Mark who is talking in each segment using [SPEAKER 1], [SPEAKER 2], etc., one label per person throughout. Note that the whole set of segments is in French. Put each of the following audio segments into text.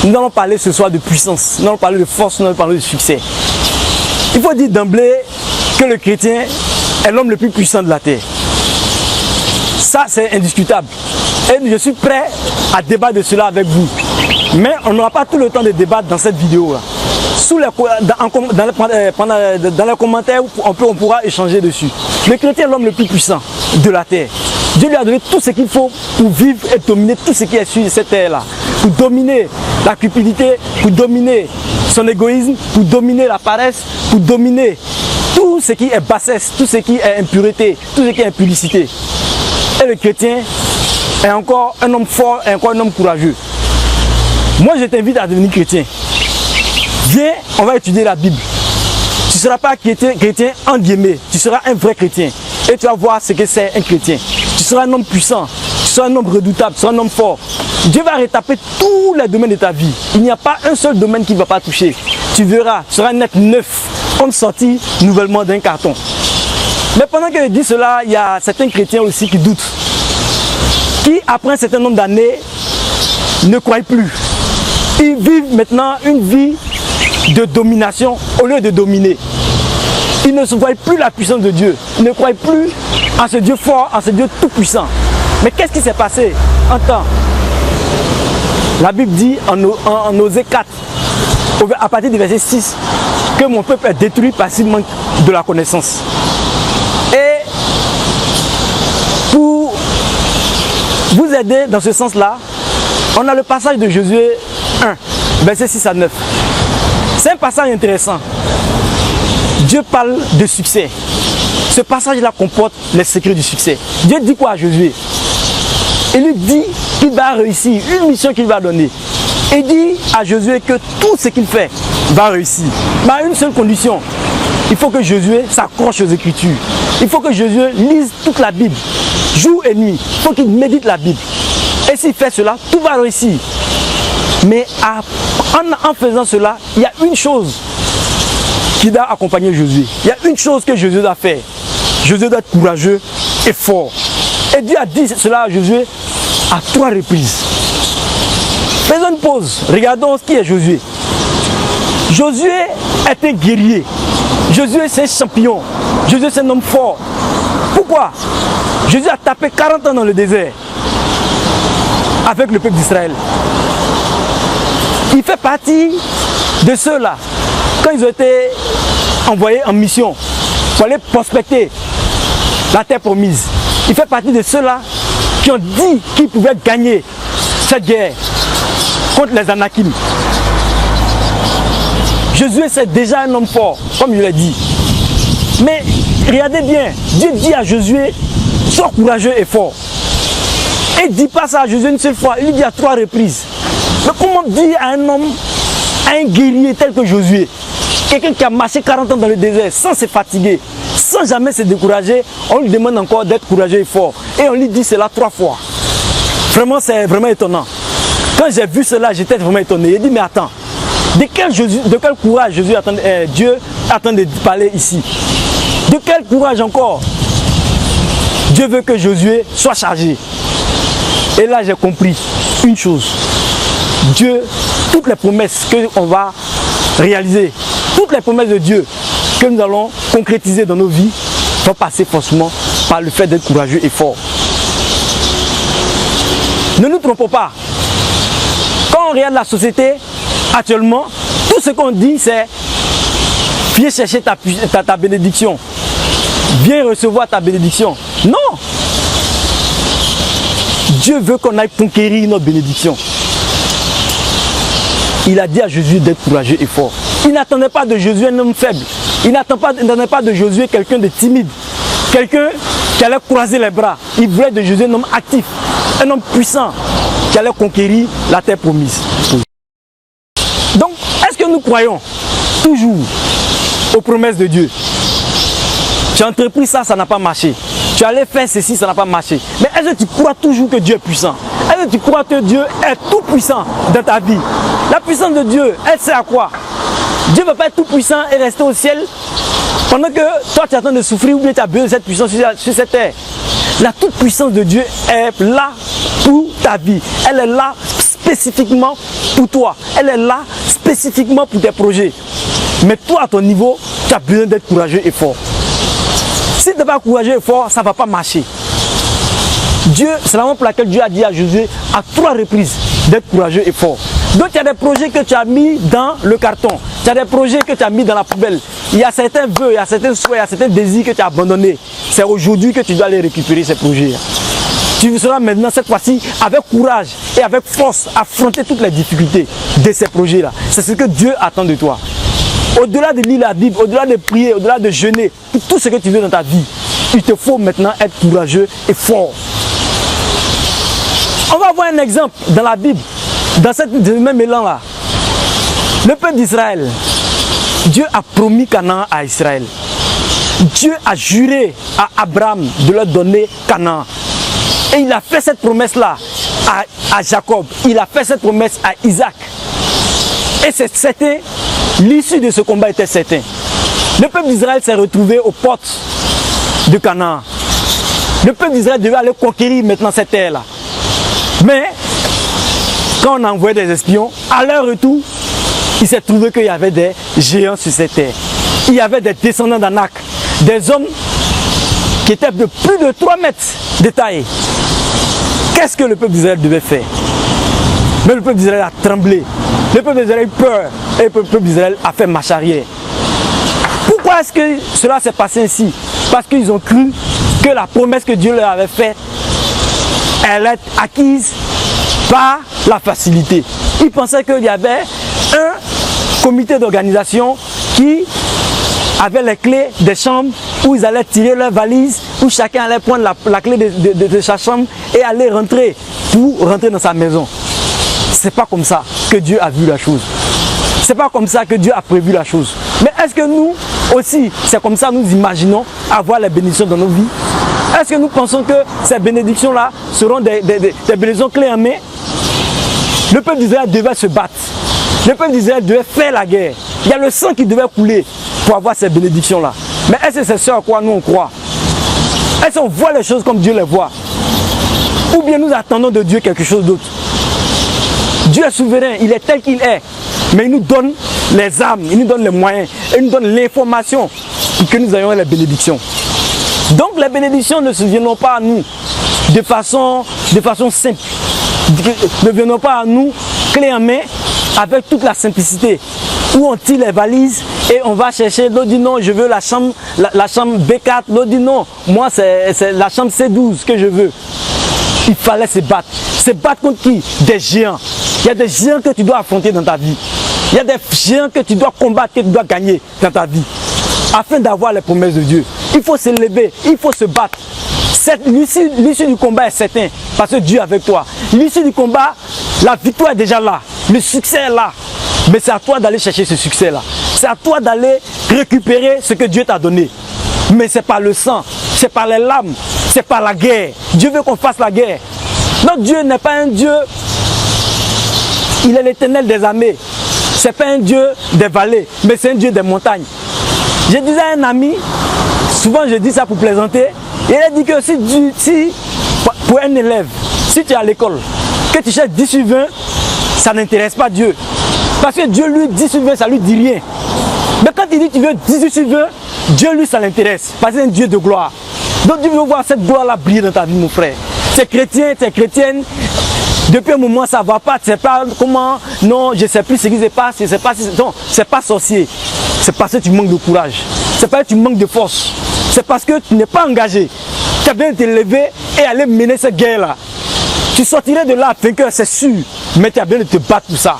[SPEAKER 1] Nous allons parler ce soir de puissance, nous allons parler de force, nous allons parler de succès. Il faut dire d'emblée que le chrétien est l'homme le plus puissant de la terre. Ça, c'est indiscutable. Et je suis prêt à débattre de cela avec vous. Mais on n'aura pas tout le temps de débattre dans cette vidéo-là. Dans les commentaires, on pourra échanger dessus. Le chrétien est l'homme le plus puissant de la terre. Dieu lui a donné tout ce qu'il faut pour vivre et dominer tout ce qui est sur cette terre-là. Pour dominer la cupidité, pour dominer son égoïsme, pour dominer la paresse, pour dominer tout ce qui est bassesse, tout ce qui est impureté, tout ce qui est impudicité. Et le chrétien est encore un homme fort et encore un homme courageux. Moi, je t'invite à devenir chrétien. Viens, on va étudier la Bible. Tu ne seras pas chrétien en guillemets, tu seras un vrai chrétien. Et tu vas voir ce que c'est un chrétien. Tu seras un homme puissant, tu seras un homme redoutable, tu seras un homme fort. Dieu va retaper tous les domaines de ta vie. Il n'y a pas un seul domaine qu'il ne va pas toucher. Tu verras, tu seras un être neuf, comme sorti nouvellement d'un carton. Mais pendant que je dis cela, il y a certains chrétiens aussi qui doutent. Qui, après un certain nombre d'années, ne croient plus. Ils vivent maintenant une vie de domination au lieu de dominer. Ils ne se voient plus la puissance de Dieu. Ils ne croient plus en ce Dieu fort, en ce Dieu tout puissant. Mais qu'est-ce qui s'est passé en temps? La Bible dit en Osée 4, à partir du verset 6, que mon peuple est détruit par ce manque de la connaissance. Et pour vous aider dans ce sens-là, on a le passage de Josué 1, verset 6 à 9. C'est un passage intéressant. Dieu parle de succès. Ce passage-là comporte les secrets du succès. Dieu dit quoi à Josué? Il lui dit qu'il va réussir, une mission qu'il va donner. Il dit à Josué que tout ce qu'il fait va réussir. Mais à une seule condition. Il faut que Josué s'accroche aux Écritures. Il faut que Josué lise toute la Bible, jour et nuit. Il faut qu'il médite la Bible. Et s'il fait cela, tout va réussir. Mais en faisant cela, il y a une chose qui doit accompagner Josué. Il y a une chose que Josué doit faire. Josué doit être courageux et fort. Et Dieu a dit cela à Josué à 3 reprises. Faisons une pause. Regardons qui est Josué. Josué est un guerrier. Josué c'est un champion. Josué c'est un homme fort. Pourquoi? Josué a tapé 40 ans dans le désert avec le peuple d'Israël. Il fait partie de ceux-là, quand ils ont été envoyés en mission pour aller prospecter la terre promise. Il fait partie de ceux-là qui ont dit qu'ils pouvaient gagner cette guerre contre les Anakim. Josué c'est déjà un homme fort, comme il l'a dit. Mais regardez bien, Dieu dit à Josué, sois courageux et fort. Et il ne dit pas ça à Josué une seule fois, il lui dit à 3 reprises. Mais comment dire à un homme, à un guerrier tel que Josué, quelqu'un qui a marché 40 ans dans le désert sans se fatiguer, sans jamais se décourager, on lui demande encore d'être courageux et fort. Et on lui dit cela 3 fois. Vraiment, c'est vraiment étonnant. Quand j'ai vu cela, j'étais vraiment étonné. Il dit, mais attends, de quel courage Dieu attend de parler ici? De quel courage encore? Dieu veut que Josué soit chargé. Et là, j'ai compris une chose. Dieu, toutes les promesses qu'on va réaliser, toutes les promesses de Dieu que nous allons concrétiser dans nos vies, vont passer forcément par le fait d'être courageux et fort. Ne nous trompons pas. Quand on regarde la société, actuellement, tout ce qu'on dit, c'est viens chercher ta bénédiction. Viens recevoir ta bénédiction. Non! Dieu veut qu'on aille conquérir notre bénédiction. Il a dit à Josué d'être courageux et fort. Il n'attendait pas de Josué un homme faible. Il n'attendait pas de Josué quelqu'un de timide. Quelqu'un qui allait croiser les bras. Il voulait de Josué un homme actif, un homme puissant qui allait conquérir la terre promise. Donc, est-ce que nous croyons toujours aux promesses de Dieu? Tu as entrepris ça, ça n'a pas marché. Tu allais faire ceci, ça n'a pas marché. Mais est-ce que tu crois toujours que Dieu est puissant? Est-ce que tu crois que Dieu est tout puissant dans ta vie? La puissance de Dieu, elle sert à quoi? Dieu ne va pas être tout puissant et rester au ciel pendant que toi tu es en train de souffrir ou bien tu as besoin de cette puissance sur cette terre. La toute puissance de Dieu est là pour ta vie. Elle est là spécifiquement pour toi. Elle est là spécifiquement pour tes projets. Mais toi, à ton niveau, tu as besoin d'être courageux et fort. Si tu n'es pas courageux et fort, ça ne va pas marcher. Dieu, c'est la raison pour laquelle Dieu a dit à Josué à 3 reprises d'être courageux et fort. Donc il y a des projets que tu as mis dans le carton. Il y a des projets que tu as mis dans la poubelle. Il y a certains vœux, il y a certains souhaits, il y a certains désirs que tu as abandonnés. C'est aujourd'hui que tu dois aller récupérer ces projets. Tu seras maintenant, cette fois-ci, avec courage et avec force, affronter toutes les difficultés de ces projets-là. C'est ce que Dieu attend de toi. Au-delà de lire la Bible, au-delà de prier, au-delà de jeûner, tout ce que tu veux dans ta vie, il te faut maintenant être courageux et fort. On va voir un exemple dans la Bible, dans ce même élan-là. Le peuple d'Israël, Dieu a promis Canaan à Israël. Dieu a juré à Abraham de leur donner Canaan. Et il a fait cette promesse-là à Jacob. Il a fait cette promesse à Isaac. Et c'est certain, l'issue de ce combat était certain. Le peuple d'Israël s'est retrouvé aux portes de Canaan. Le peuple d'Israël devait aller conquérir maintenant cette terre-là. Mais, quand on a envoyé des espions, à leur retour, il s'est trouvé qu'il y avait des géants sur cette terre. Il y avait des descendants d'Anak, des hommes qui étaient de plus de 3 mètres de taille. Qu'est-ce que le peuple d'Israël devait faire? Mais le peuple d'Israël a tremblé. Le peuple d'Israël a eu peur. Et le peuple d'Israël a fait marche arrière. Pourquoi est-ce que cela s'est passé ainsi? Parce qu'ils ont cru que la promesse que Dieu leur avait faite, elle est acquise par la facilité. Ils pensaient qu'il y avait un comité d'organisation qui avait les clés des chambres où ils allaient tirer leurs valises, où chacun allait prendre la clé de sa chambre et aller rentrer pour rentrer dans sa maison. C'est pas comme ça que Dieu a vu la chose. C'est pas comme ça que Dieu a prévu la chose. Mais est-ce que nous aussi, c'est comme ça nous imaginons avoir les bénédictions dans nos vies? Est-ce que nous pensons que ces bénédictions-là seront des bénédictions clés en main? Le peuple d'Israël devait se battre. Le peuple d'Israël devait faire la guerre. Il y a le sang qui devait couler pour avoir ces bénédictions-là. Mais est-ce que c'est ce à quoi nous on croit? Est-ce qu'on voit les choses comme Dieu les voit? Ou bien nous attendons de Dieu quelque chose d'autre? Dieu est souverain, il est tel qu'il est. Mais il nous donne les armes, il nous donne les moyens, il nous donne l'information pour que nous ayons les bénédictions. Donc les bénédictions ne se viendront pas à nous de façon simple. Ne viendront pas à nous clé en main avec toute la simplicité. Où on tire les valises et on va chercher, l'autre dit non, je veux la chambre B4, l'autre dit non, moi c'est la chambre C12 que je veux. Il fallait se battre. Se battre contre qui? Des géants. Il y a des géants que tu dois affronter dans ta vie. Il y a des géants que tu dois combattre, que tu dois gagner dans ta vie. Afin d'avoir les promesses de Dieu. Il faut se lever, il faut se battre. L'issue du combat est certain parce que Dieu est avec toi. L'issue du combat, la victoire est déjà là. Le succès est là. Mais c'est à toi d'aller chercher ce succès-là. C'est à toi d'aller récupérer ce que Dieu t'a donné. Mais c'est par le sang, c'est par les larmes, c'est par la guerre. Dieu veut qu'on fasse la guerre. Notre Dieu n'est pas un Dieu, il est l'Éternel des armées. Ce n'est pas un Dieu des vallées, mais c'est un Dieu des montagnes. Je disais à un ami, souvent je dis ça pour plaisanter, il a dit que si pour un élève, si tu es à l'école, que tu cherches 10 sur 20, ça n'intéresse pas Dieu. Parce que Dieu lui 10 sur 20, ça lui dit rien. Mais quand il dit tu veux 18 sur 20, Dieu lui ça l'intéresse. Parce que c'est un Dieu de gloire. Donc Dieu veut voir cette gloire-là briller dans ta vie, mon frère. T'es chrétien, t'es chrétienne, depuis un moment ça ne va pas, tu ne sais pas comment, non, je ne sais plus ce qui se passe, je sais pas si, non, c'est pas sorcier. C'est parce que tu manques de courage. C'est parce que tu manques de force. C'est parce que tu n'es pas engagé. Tu as bien te lever et aller mener cette guerre-là. Tu sortirais de là vainqueur, c'est sûr, mais tu as bien de te battre pour ça.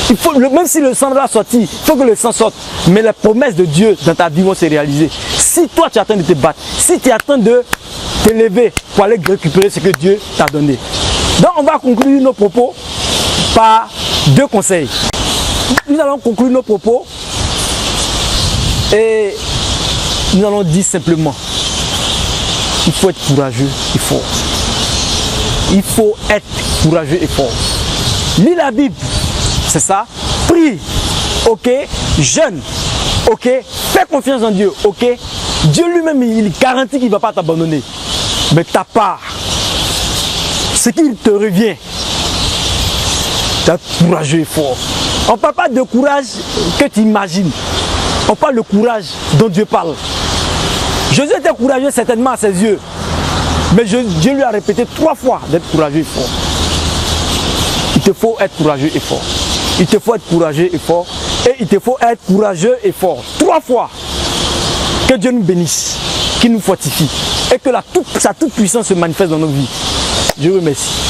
[SPEAKER 1] Il faut, même si le sang va sortir, il faut que le sang sorte. Mais les promesses de Dieu dans ta vie vont se réaliser. Si toi tu attends de te battre, si tu attends de te lever pour aller récupérer ce que Dieu t'a donné. Donc on va conclure nos propos par 2 conseils. Nous allons conclure nos propos et nous allons dire simplement, il faut être courageux et fort. Il faut être courageux et fort. Lis la Bible, c'est ça. Prie, ok. Jeûne, ok. Fais confiance en Dieu, ok. Dieu lui-même, il garantit qu'il ne va pas t'abandonner. Mais ta part, ce qu'il te revient, Tu es courageux et fort. On ne parle pas de courage que tu imagines. On parle de courage dont Dieu parle. Jésus était courageux certainement à ses yeux. Mais Dieu lui a répété 3 fois d'être courageux et fort. Il te faut être courageux et fort. Il te faut être courageux et fort. Et il te faut être courageux et fort. 3 fois. Que Dieu nous bénisse, qu'il nous fortifie. Et que sa toute puissance se manifeste dans nos vies. Je vous remercie.